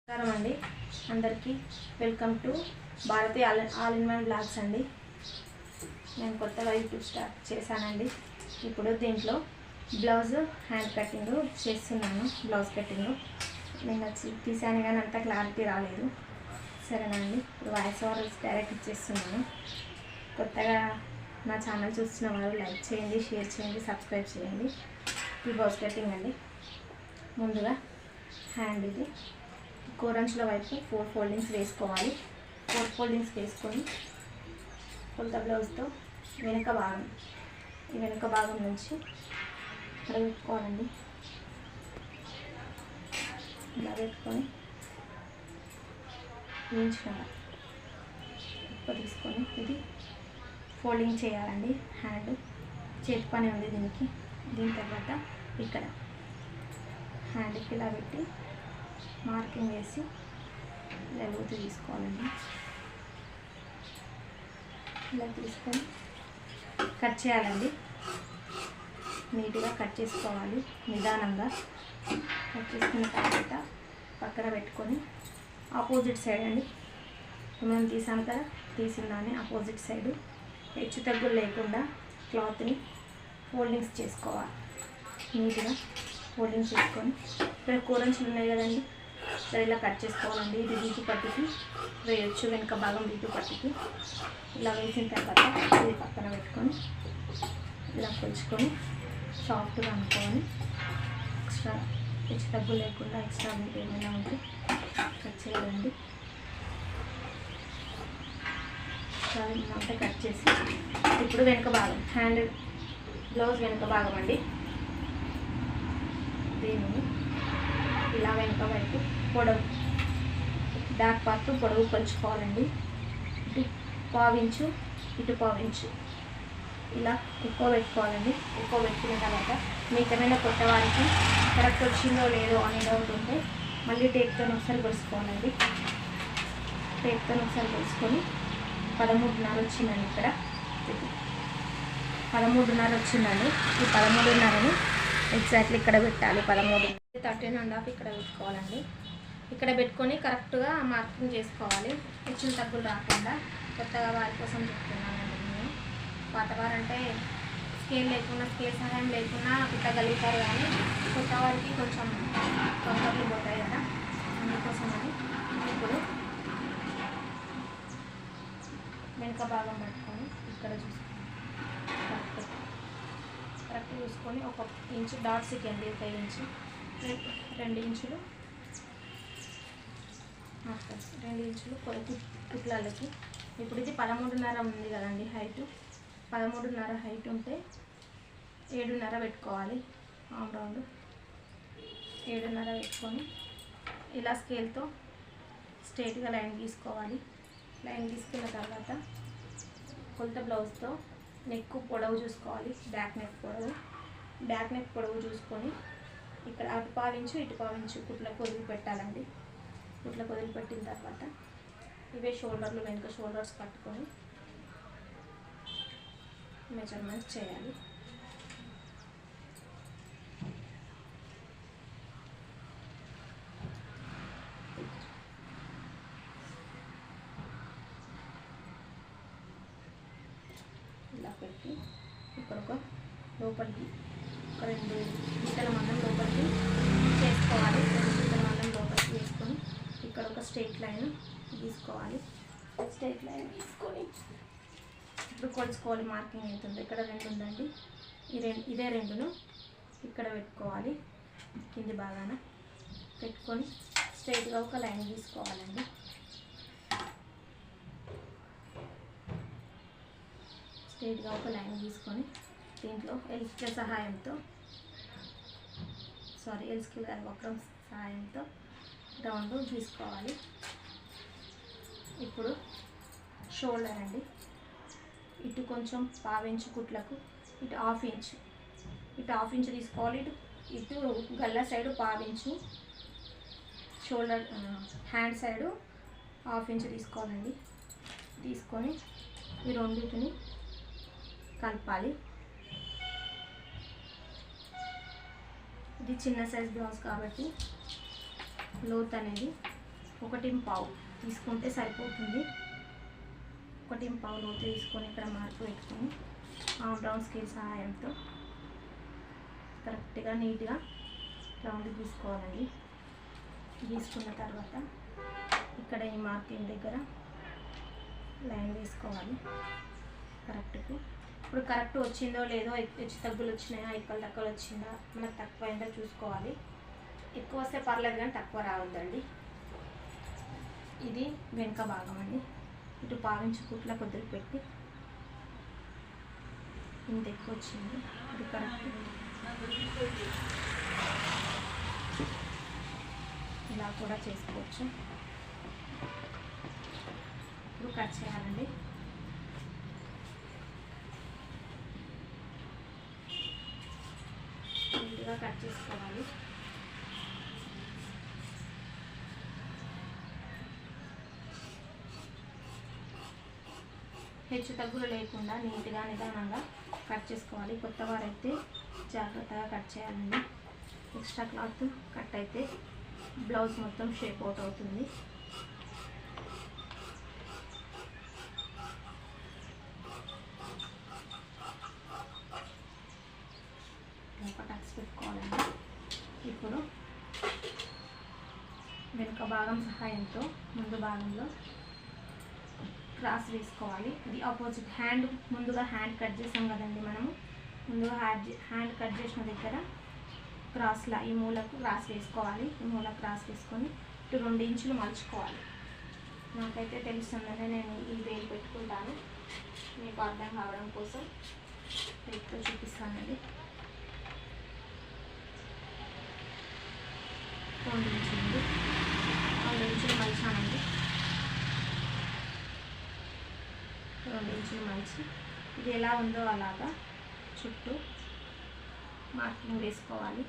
నమస్కారం అండి అందరికీ welcome to Bharathi all in one blogs అండి. నేను కొత్తగా యూట్యూబ్ స్టార్ట్ చేశానండి. ఇప్పుడు దీంట్లో బ్లౌజ్ హ్యాండ్ కటింగ్ చేస్తున్నాను. బ్లౌజ్ కటింగ్ నేను తీసాను కానీ అంత క్లారిటీ రాలేదు. సరేనా అండి, ఇప్పుడు వాయిస్ ఓవర్ డైరెక్ట్ ఇచ్చేస్తున్నాను. కొత్తగా నా ఛానల్ చూస్తున్న వాళ్ళు లైక్ చేయండి, షేర్ చేయండి, సబ్స్క్రైబ్ చేయండి. ఈ బ్లౌజ్ కటింగ్ అండి. ముందుగా హ్యాండ్ ఇది కోరంచుల వైపు 4 ఫోల్డింగ్స్ వేసుకోవాలి. 4 ఫోల్డింగ్స్ వేసుకొని కొలత బ్లౌజ్తో వెనుక భాగం ఈ వెనుక భాగం నుంచి ఇక్కడ పెట్టుకోవాలండి. ఇలా పెట్టుకొని ఇంచున్నర ఎక్కువ తీసుకొని ఇది ఫోల్డింగ్ చేయాలండి. హ్యాండ్ చేతి పని ఉంది దీనికి. దీని తర్వాత ఇక్కడ హ్యాండ్కి ఇలా పెట్టి మార్కింగ్ వేసి ఇలా లోతు తీసుకోవాలండి. ఇలా తీసుకొని కట్ చేయాలండి. నీట్గా కట్ చేసుకోవాలి. నిదానంగా కట్ చేసుకున్న తర్వాత పక్కన పెట్టుకొని ఆపోజిట్ సైడ్ అండి, మనం తీసాం కదా, తీసిన దాన్ని ఆపోజిట్ సైడు హెచ్చు తగ్గులు లేకుండా క్లాత్ని ఫోల్డింగ్స్ చేసుకోవాలి. నీట్గా ఫోల్డింగ్ చేసుకొని ఇక్కడ కూరంచులు ఉన్నాయి కదండి, సరే ఇలా కట్ చేసుకోవాలండి. ఇది బీటు పట్టికి వేయొచ్చు, వెనుక భాగం బీటు పట్టికి. ఇలా వేసిన తర్వాత ఇది పక్కన పెట్టుకొని ఇలా కొలుచుకొని సాఫ్ట్గా అనుకొని ఎక్స్ట్రా హెచ్చు తగ్గు లేకుండా ఎక్స్ట్రా బీట్ ఏమైనా ఉంటే కట్ చేయాలండి. అంతా కట్ చేసి ఇప్పుడు వెనుక భాగం హ్యాండ్ బ్లౌజ్ వెనుక భాగం అండి. దీన్ని ఇలా వెనుక వైపు పొడవు బ్యాక్ పార్ట్ పొడవు కొలుచుకోవాలండి. ఇటు పావించు, ఇటు పావించు, ఇలా ఎక్కువ పెట్టుకోవాలండి. ఎక్కువ పెట్టుకున్న తర్వాత మీకు ఏమైనా కొత్త వారికి కరెక్ట్ వచ్చిందో లేదో అనే డౌట్ ఉంటే మళ్ళీ టేప్తో ఒకసారి కొలుసుకోవాలండి. టేప్తో ఒకసారి కొలుసుకొని 13.5 వచ్చిందండి. ఇక్కడ 13.5 వచ్చిందండి. ఈ 13.5ని ఎగ్జాక్ట్లీ ఇక్కడ పెట్టాలి. 13.5 ఇక్కడ పెట్టుకోవాలండి. ఇక్కడ పెట్టుకొని కరెక్ట్గా మార్కింగ్ చేసుకోవాలి. హెచ్చులు తగ్గులు రాకుండా. కొత్తగా వారి కోసం చెప్తున్నానండి నేను. పాతవారంటే స్కేల్ లేకుండా, స్కేల్ సహాయం లేకుండా కుట్టగలుగుతారు, కానీ కొత్త వారికి కొంచెం తొందరలు పోతాయి కదా, అందుకోసం అని. ఇప్పుడు వెనుక భాగం పెట్టుకొని ఇక్కడ చూసుకోండి, కరెక్ట్ చూసుకొని 1 ఇంచు డాట్ సెకండ్ 1 ఇంచు 2 ఇంచులు 2 ఇంచులు కుట్లకి. ఇప్పుడు ఇది 13.5 ఉంది కదండి హైటు. 13.5 హైట్ ఉంటే 7.5 పెట్టుకోవాలి. ఆమ్ రౌండ్ 7.5 పెట్టుకొని ఇలా స్కేల్తో స్ట్రైట్గా లైన్ గీసుకోవాలి. లైన్ గీసుకున్న తర్వాత కొలత బ్లౌజ్తో నెక్ పొడవు చూసుకోవాలి. బ్యాక్ నెక్ పొడవు చూసుకొని ఇక్కడ అటు పావించు, ఇటు పావించు కుట్లకు వదిలిపెట్టాలండి. కుట్లకు వదిలిపెట్టిన తర్వాత ఇవే షోల్డర్లు, వెనుక షోల్డర్స్ పట్టుకొని మెజర్మెంట్స్ చేయాలి. ఇలా పెట్టి ఇక్కడ లోపలికి 2 గీతల మందం లోపలికి చేసుకోవాలి. 2 గీతల మందం లోపలికి వేసుకొని ఇక్కడ ఒక స్ట్రైట్ లైన్ గీసుకోవాలి. స్ట్రైట్ లైన్ గీసుకొని ఇప్పుడు కొలుచుకోవాలి. మార్కింగ్ ఎంత ఉందో ఇక్కడ 2 ఉందండి. ఇదే 2ను ఇక్కడ పెట్టుకోవాలి. కింది భాగాన పెట్టుకొని స్ట్రైట్గా ఒక లైన్ గీసుకోవాలండి. స్ట్రైట్గా ఒక లైన్ గీసుకొని దీంట్లో ఎల్ స్కేల్ వక్రం సహాయంతో రౌండ్ గీసుకోవాలి. ఇప్పుడు షోల్డర్ అండి. ఇటు కొంచెం పావించు కుట్లకు, ఇటు హాఫ్ ఇంచు తీసుకోవాలి. ఇటు గల్ల సైడు పావించు, shoulder hand side half inch తీసుకోవాలండి. తీసుకొని ఈ రెండింటిని కలపాలి. ఇది చిన్న సైజ్ బ్లౌజ్ కాబట్టి లోత్ అనేది 1.25 తీసుకుంటే సరిపోతుంది. 1.25 లోతు తీసుకొని ఇక్కడ మార్పు పెట్టుకొని ఆమ్ రౌండ్ స్కేల్ సహాయంతో కరెక్ట్గా నీట్గా రౌండ్ గీసుకోవాలండి. గీసుకున్న తర్వాత ఇక్కడ ఈ మార్కింగ్ దగ్గర లైన్ వేసుకోవాలి కరెక్ట్కు. ఇప్పుడు కరెక్ట్ వచ్చిందో లేదో, హెచ్చు తగ్గులు వచ్చినాయా, ఎక్కువ తక్కువలు వచ్చిందా, మనకు తక్కువ అయిందో చూసుకోవాలి. ఎక్కువ వస్తే పర్లేదు కానీ తక్కువ రావద్దండి. ఇది వెనుక భాగం అండి. ఇటు పావించి కుట్ల కొద్దిగా పెట్టి ఇంత ఎక్కువ వచ్చింది, ఇది కరెక్ట్. ఇలా కూడా చేసుకోవచ్చు. ఇప్పుడు కట్ చేయాలండి. నీట్గా కట్ చేసుకోవాలి. హెచ్చు తగ్గులు లేకుండా నీట్గా నిదానంగా కట్ చేసుకోవాలి. కొత్త వారైతే జాగ్రత్తగా కట్ చేయాలండి. ఎక్స్ట్రా క్లాత్ కట్ అయితే బ్లౌజ్ మొత్తం షేప్ అవుట్ అవుతుంది. టక్స్ పెట్టుకోవాలండి. ఇప్పుడు వెనుక భాగం సహాయంతో ముందు భాగంలో క్రాస్ వేసుకోవాలి. ఇది ఆపోజిట్ హ్యాండ్, ముందుగా హ్యాండ్ కట్ చేసాం కదండి మనము. ముందుగా హ్యాండ్ కట్ చేసిన దగ్గర క్రాస్లా ఈ మూలకు క్రాస్ వేసుకోవాలి. ఈ మూల క్రాస్ వేసుకొని ఇటు 2 ఇంచులు మలుచుకోవాలి. నాకైతే తెలుస్తుందని నేను ఈ వేలు పెట్టుకుంటాను, మీకు అర్థం కావడం కోసం వేలుతో చూపిస్తానండి. 2 ఇంచులు 2 ఇంచులు మలిచానండి. 2 ఇంచులు మలిచి ఇది ఎలా ఉందో అలాగా చుట్టూ మార్కింగ్ వేసుకోవాలి.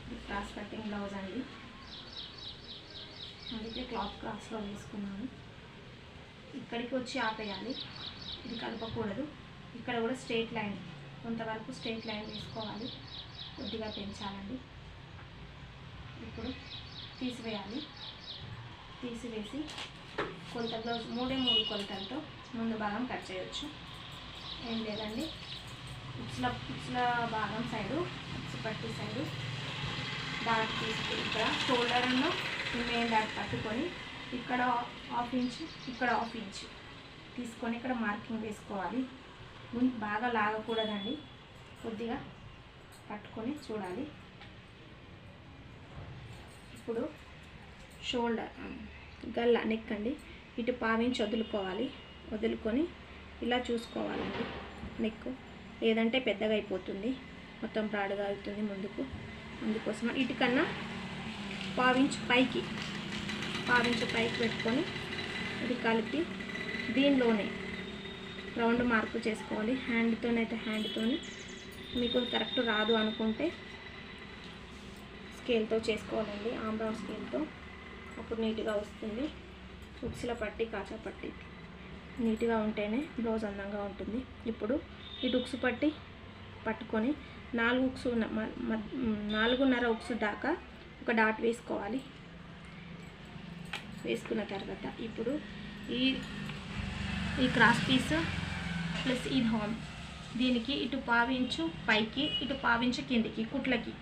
ఇది క్రాస్ కటింగ్ బ్లౌజ్ అండి, అందుకే క్లాత్ క్రాస్లో వేసుకున్నాను. ఇక్కడికి వచ్చి ఆపేయాలి, ఇది కలపకూడదు. ఇక్కడ కూడా స్ట్రైట్ లైన్, కొంతవరకు స్ట్రైట్ లైన్ వేసుకోవాలి, కొద్దిగా పెంచాలండి. ఇప్పుడు తీసివేయాలి. తీసివేసి కొలత బ్లౌజ్ 3 కొలతలతో ముందు భాగం కట్ చేయొచ్చు. ఏం లేదండి, ఉక్సుల భాగం సైడు, ఉక్సు పట్టి సైడు డాట్ తీసుకుని ఇక్కడ షోల్డర్ అన్న మెయిన్ డాట్ పట్టుకొని ఇక్కడ 1/2 ఇంచు, ఇక్కడ 1/2 ఇంచు తీసుకొని ఇక్కడ మార్కింగ్ వేసుకోవాలి. బాగా లాగకూడదండి, కొద్దిగా పట్టుకొని చూడాలి. ఇప్పుడు షోల్డర్ గల్ల నెక్ అండి, ఇటు 1/2 ఇంచు వదులుకొని ఇలా చూసుకోవాలండి నెక్, లేదంటే పెద్దగా అయిపోతుంది, మొత్తం బ్రాడ్గా అవుతుంది ముందుకు. అందుకోసం ఇటుకన్నా 1/2 ఇంచు పైకి పెట్టుకొని ఇది కలిపి దీనిలోనే రౌండ్ మార్కు చేసుకోవాలి. హ్యాండ్తోనైతే హ్యాండ్తోని, మీకు కరెక్ట్ రాదు అనుకుంటే స్కేల్తో చేసుకోవాలండి, ఆమ్ రౌండ్ స్కేల్తో, అప్పుడు నీట్గా వస్తుంది. ఉక్సుల పట్టి, కాచా పట్టి నీట్గా ఉంటేనే బ్లౌజ్ అందంగా ఉంటుంది. ఇప్పుడు ఇటు ఉక్సు పట్టి పట్టుకొని 4.5 ఉక్సు దాకా ఒక డాట్ వేసుకోవాలి. వేసుకున్న తర్వాత ఇప్పుడు ఈ క్రాస్ పీస్ ప్లస్ ఈ హామ్, దీనికి ఇటు 1/2 ఇంచు పైకి, ఇటు 1/2 ఇంచు కిందికి కుట్లకి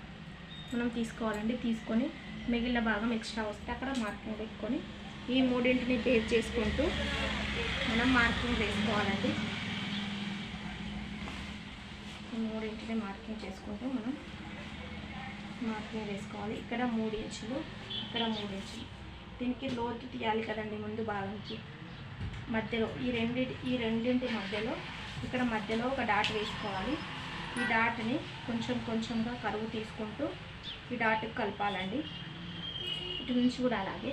మనం తీసుకోవాలండి. తీసుకొని మిగిలిన భాగం ఎక్స్ట్రా వస్తే అక్కడ మార్కింగ్ పెట్టుకొని ఈ 3ని బేస్ చేసుకుంటూ మనం మార్కింగ్ వేసుకోవాలండి. ఈ 3ని మార్కింగ్ చేసుకుంటూ మనం మార్కింగ్ వేసుకోవాలి. ఇక్కడ 3 ఇంచులు, ఇక్కడ 3 ఇంచులు. దీనికి లోతు తీయాలి కదండి ముందు భాగంకి. మధ్యలో ఈ రెండింటి మధ్యలో, ఇక్కడ మధ్యలో ఒక డాట్ వేసుకోవాలి. ఈ డాట్ని కొంచెంగా కరువు తీసుకుంటూ ఈ డాట్కి కలపాలండి. ఇటు నుంచి కూడా అలాగే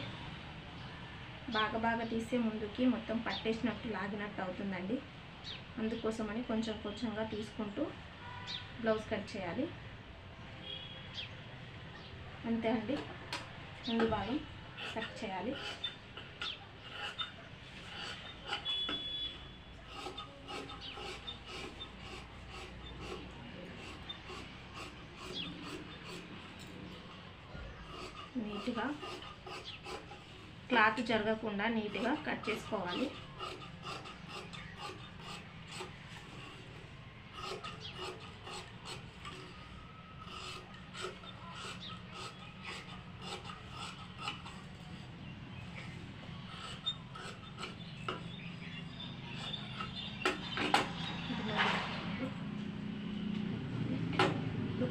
బాగా తీస్తే ముందుకి మొత్తం పట్టేసినట్టు, లాగినట్టు అవుతుందండి. అందుకోసమని కొంచెంగా తీసుకుంటూ బ్లౌజ్ కట్ చేయాలి. అంతే అండి, ముందు భాగం కట్ చేయాలి. నీట్గా క్లాత్ జరగకుండా నీట్గా కట్ చేసుకోవాలి.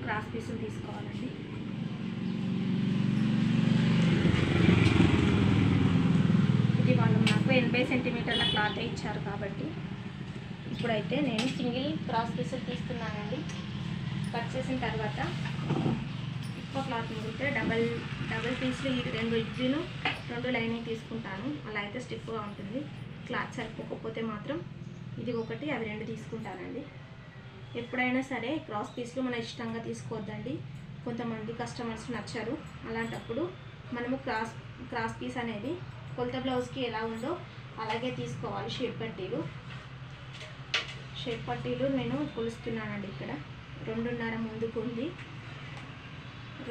క్రాస్ పీసులు తీసుకోవాలండి. ఇది వాళ్ళు నాకు 80 సెంటీమీటర్ల క్లాత్ ఇచ్చారు కాబట్టి ఇప్పుడైతే నేను సింగిల్ క్రాస్ పీసులు తీస్తున్నానండి. కట్ చేసిన తర్వాత ఎక్కువ క్లాత్ మిగిలితే డబల్ పీసులు ఈ 2 ఇడ్లీలు 2 లైనింగ్ తీసుకుంటాను. అలా అయితే స్టిఫ్గా ఉంటుంది. క్లాత్ సరిపోకపోతే మాత్రం ఇది ఒకటి అవి 2 తీసుకుంటానండి. ఎప్పుడైనా సరే క్రాస్ పీస్లు మన ఇష్టంగా తీసుకోవద్దండి. కొంతమంది కస్టమర్స్ నచ్చరు. అలాంటప్పుడు మనము క్రాస్ పీస్ అనేది కొలత బ్లౌజ్కి ఎలా ఉందో అలాగే తీసుకోవాలి. షేప్ పట్టీలు నేను కొలుస్తున్నానండి. ఇక్కడ 2.5 ముందుకు ఉంది,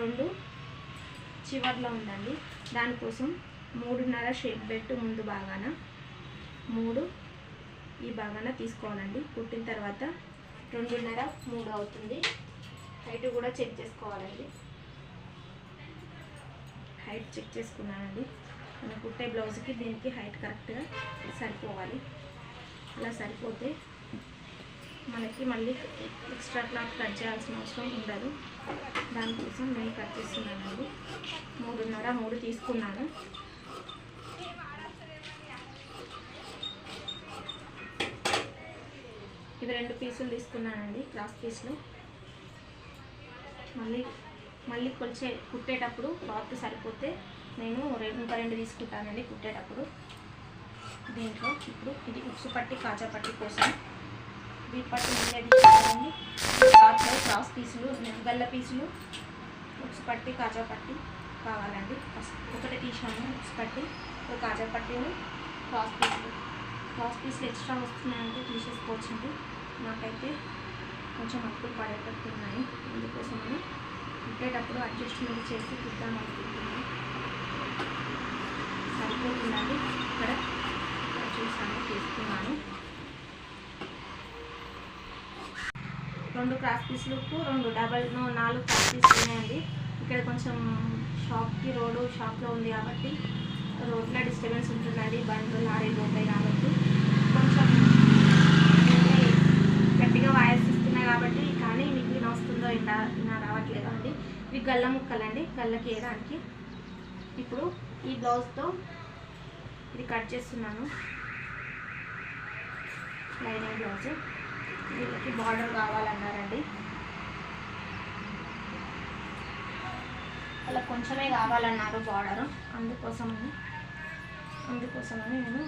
2 చివర్లో ఉందండి. దానికోసం 3.5 షేప్ బెల్ట్ ముందు భాగాన 3 ఈ భాగాన తీసుకోవాలండి. కుట్టిన తర్వాత 2.5 3 అవుతుంది. హైట్ కూడా చెక్ చేసుకోవాలండి. హైట్ చెక్ చేసుకున్నానండి. మనం కుట్టే బ్లౌజ్కి దీనికి హైట్ కరెక్ట్గా సరిపోవాలి. అలా సరిపోతే మనకి మళ్ళీ ఎక్స్ట్రా క్లాత్ కట్ చేయాల్సిన అవసరం ఉండదు. దానికోసం నేను కట్ చేస్తున్నానండి. 3.5 3 తీసుకున్నాను. ఇవి 2 పీసులు తీసుకున్నానండి క్రాస్ పీస్లు. మళ్ళీ కుట్టేటప్పుడు క్లాత్ సరిపోతే నేను ఇంకా 2 తీసుకుంటానండి కుట్టేటప్పుడు. దీంట్లో ఇప్పుడు ఇది ఉక్సు పట్టి కాజా పట్టి కోసం వీటి పట్టి ముందే తీసుకోవాలండి. క్లాత్లో క్రాస్ పీసులు గల్ల పీసులు ఉక్సు పట్టి కాజా పట్టి కావాలండి. ఫస్ట్ ఒకటి తీసాను ఉక్సు పట్టి, ఒక కాజా పట్టిని క్రాస్ పీసులు ఎక్స్ట్రా వస్తున్నాయంటే తీసేసుకోవచ్చండి. నాకైతే కొంచెం అప్పులు పడేటట్టు ఉన్నాయి. అందుకోసమని కుట్టేటప్పుడు అడ్జస్ట్మెంట్ చేసి కుట్టాను అనుకుంటున్నాను. సరిపోతుందండి. ఇక్కడ చూసాను తీసుకున్నాను. 2 క్రాస్ పీసులకు 2 4 క్రాస్ పీసులు ఉన్నాయండి. ఇక్కడ కొంచెం షాప్లో ఉంది కాబట్టి రోడ్లో డిస్టర్బెన్స్ ఉంటుందండి. బండ్లు లారీలు ఉంటాయి కాబట్టి కొంచెం గట్టిగా వాయిస్ ఇస్తున్నాయి కాబట్టి, కానీ మీకు వినొస్తుందో ఇలా రావట్లేదు అండి. ఇవి గల్ల ముక్కలండి, గల్లకి వేయడానికి. ఇప్పుడు ఈ బ్లౌజ్తో ఇది కట్ చేస్తున్నాను. లైనింగ్ బ్లౌజ్ వీళ్ళకి బార్డర్ కావాలన్నారండి. అలా కొంచెమే కావాలన్నారు బార్డరు. అందుకోసమని నేను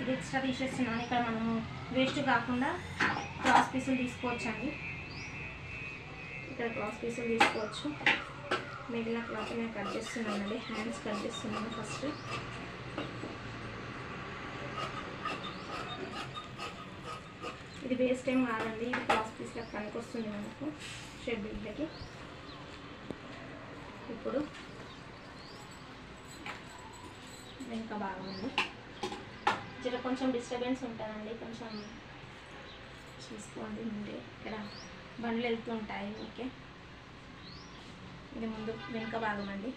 ఇది ఎక్స్ట్రా తీసేస్తున్నాను. ఇక్కడ మనము వేస్ట్ కాకుండా క్రాస్ పీసులు తీసుకోవచ్చండి. ఇక్కడ క్రాస్ పీసులు తీసుకోవచ్చు. మిగిలిన క్లాత్ నేను కట్ చేస్తున్నానండి. హ్యాండ్స్ కట్ చేస్తున్నాను ఫస్ట్. ఇది వేస్ట్ ఏం కాదండి. ఇది క్రాస్ పీస్లకు పనికి వస్తుంది మనకు షేప్ బిడ్డకి. ఇప్పుడు వెనుక బాగుంది. కొంచెం డిస్టర్బెన్స్ ఉంటుందండి. కొంచెం చూసుకోండి. ముందే ఇక్కడ బండ్లు వెళ్తూ ఉంటాయి. ఓకే, ఇది ముందు వెనుక భాగం అండి.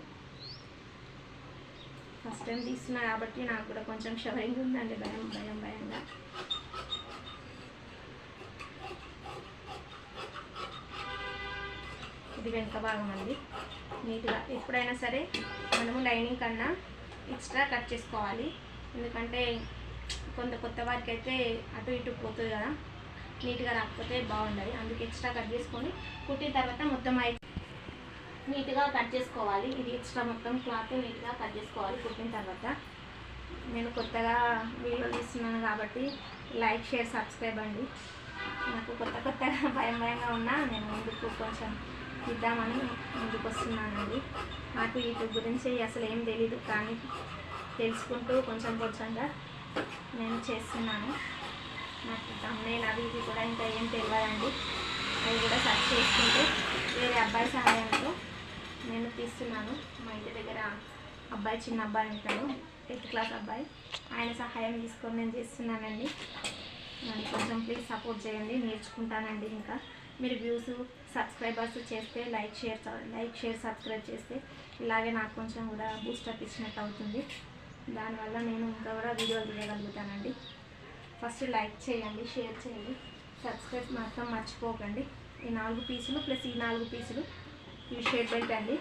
ఫస్ట్ టైం తీస్తున్నా కాబట్టి నాకు కూడా కొంచెం షవరింగ్ ఉందండి. భయంగా. ఇది వెనుక భాగం అండి. నీట్గా ఎప్పుడైనా సరే మనము లైనింగ్ కన్నా ఎక్స్ట్రా కట్ చేసుకోవాలి. ఎందుకంటే కొత్త వారికి అయితే అటు ఇటు పోతుంది కదా, నీట్గా రాకపోతే బాగుండదు. అందుకే ఎక్స్ట్రా కట్ చేసుకొని కుట్టిన తర్వాత మొత్తం నీట్గా కట్ చేసుకోవాలి. ఇది ఎక్స్ట్రా మొత్తం క్లాత్ నీట్గా కట్ చేసుకోవాలి కుట్టిన తర్వాత. నేను కొత్తగా వీడియో తీస్తున్నాను కాబట్టి లైక్, షేర్, సబ్స్క్రైబ్ అండి. నాకు కొత్తగా భయంగా ఉన్నా నేను ముందుకు కొంచెం ఇద్దామని ముందుకు వస్తున్నానండి. నాకు యూట్యూబ్ గురించి అసలు ఏం తెలీదు, కానీ తెలుసుకుంటూ కొంచెంగా నేను చేస్తున్నాను. నాకు తమ్ముళ్ళు అవి ఇవి కూడా ఇంకా ఏం తెలియదండి. అవి కూడా సెర్చ్ చేసుకుంటూ వేరే అబ్బాయి సహాయంతో నేను తీస్తున్నాను. మా ఇంటి దగ్గర అబ్బాయి, చిన్న అబ్బాయి ఉంటాడు, 8th క్లాస్ అబ్బాయి, ఆయన సహాయం తీసుకొని నేను చేస్తున్నానండి. నన్ను కొంచెం ప్లీజ్ సపోర్ట్ చేయండి, నేర్చుకుంటానండి. ఇంకా మీరు వ్యూస్, సబ్స్క్రైబర్స్ చేస్తే లైక్ షేర్ సబ్స్క్రైబ్ చేస్తే ఇలాగే నాకు కొంచెం కూడా బూస్టప్ ఇచ్చినట్టు అవుతుంది. దానివల్ల నేను ఇంకా కూడా వీడియోలు తీయగలుగుతానండి. ఫస్ట్ లైక్ చేయండి, షేర్ చేయండి, సబ్స్క్రైబ్ మాత్రం మర్చిపోకండి. ఈ 4 పీసులు ప్లస్ ఈ 4 పీసులు ఇవి షేప్ బెల్ట్ అండి,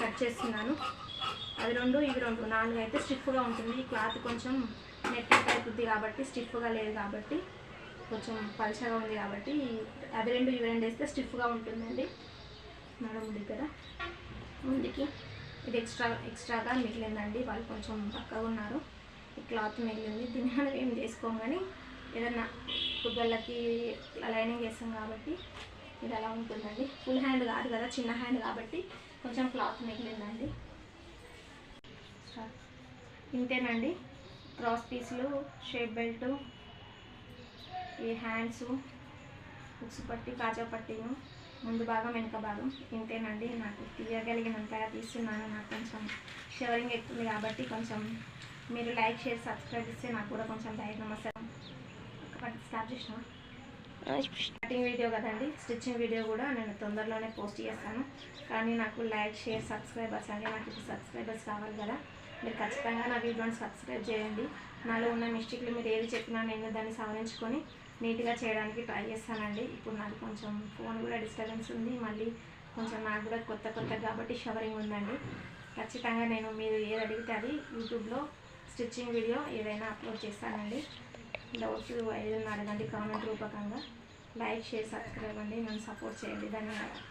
కట్ చేస్తున్నాను. అది 2 ఇవి 2 4 అయితే స్టిఫ్గా ఉంటుంది. ఈ క్లాత్ కొంచెం నెట్ టైప్ ఉంది కాబట్టి స్టిఫ్గా లేదు కాబట్టి కొంచెం పల్చగా ఉంది కాబట్టి అవి 2 ఇవి 2 వేస్తే స్టిఫ్గా ఉంటుందండి. నడుము దగ్గర ముందుకి ఇది ఎక్స్ట్రాగా మిగిలిందండి. వాళ్ళు కొంచెం పక్కగా ఉన్నారు, ఈ క్లాత్ మిగిలింది. దీన్ని మనం ఏం చేసుకోం కానీ ఏదన్నా కుగ్గళ్ళకి లైనింగ్ వేస్తాం కాబట్టి ఇది అలా ఉంటుందండి. ఫుల్ హ్యాండ్ కాదు కదా, చిన్న హ్యాండ్ కాబట్టి కొంచెం క్లాత్ మిగిలిందండి. ఇంతేనండి. క్రాస్ పీసులు, షేప్ బెల్ట్, ఈ హ్యాండ్స్, ఉక్సు పట్టి, కాజా పట్టీను, ముందు భాగం వెనుక భాగం ఇంతేనండి. నాకు తీయగలిగినంతగా తీస్తున్నాను. నాకు కొంచెం షవరింగ్ ఎక్కుతుంది కాబట్టి కొంచెం మీరు లైక్ షేర్ సబ్స్క్రైబ్ ఇస్తే నాకు కూడా కొంచెం ధైర్యం వస్తుంది. స్టార్ట్ చేసిన స్టార్టింగ్ వీడియో కదండి, స్టిచ్చింగ్ వీడియో కూడా నేను తొందరలోనే పోస్ట్ చేస్తాను. కానీ నాకు లైక్ షేర్ సబ్స్క్రైబర్స్ అండి, నాకు ఇప్పుడు సబ్స్క్రైబర్స్ కావాలి కదా. మీరు ఖచ్చితంగా నా వీడియోని సబ్స్క్రైబ్ చేయండి. నాలో ఉన్న మిస్టేక్లు మీరు ఏది చెప్పినా నేను దాన్ని సవరించుకొని నీట్గా చేయడానికి ట్రై చేస్తానండి. ఇప్పుడు నాకు కొంచెం ఫోన్ కూడా డిస్టర్బెన్స్ ఉంది, మళ్ళీ కొంచెం నాకు కూడా కొత్త కాబట్టి షవరింగ్ ఉందండి. ఖచ్చితంగా నేను మీరు ఏది అడిగితే అది యూట్యూబ్లో స్టిచ్చింగ్ వీడియో ఏదైనా అప్లోడ్ చేస్తానండి. డౌట్స్ ఏదైనా అడగండి కామెంట్ రూపకంగా. లైక్ షేర్ సబ్స్క్రైబ్ అండి, నన్ను సపోర్ట్ చేయండి. ధన్యవాదాలు.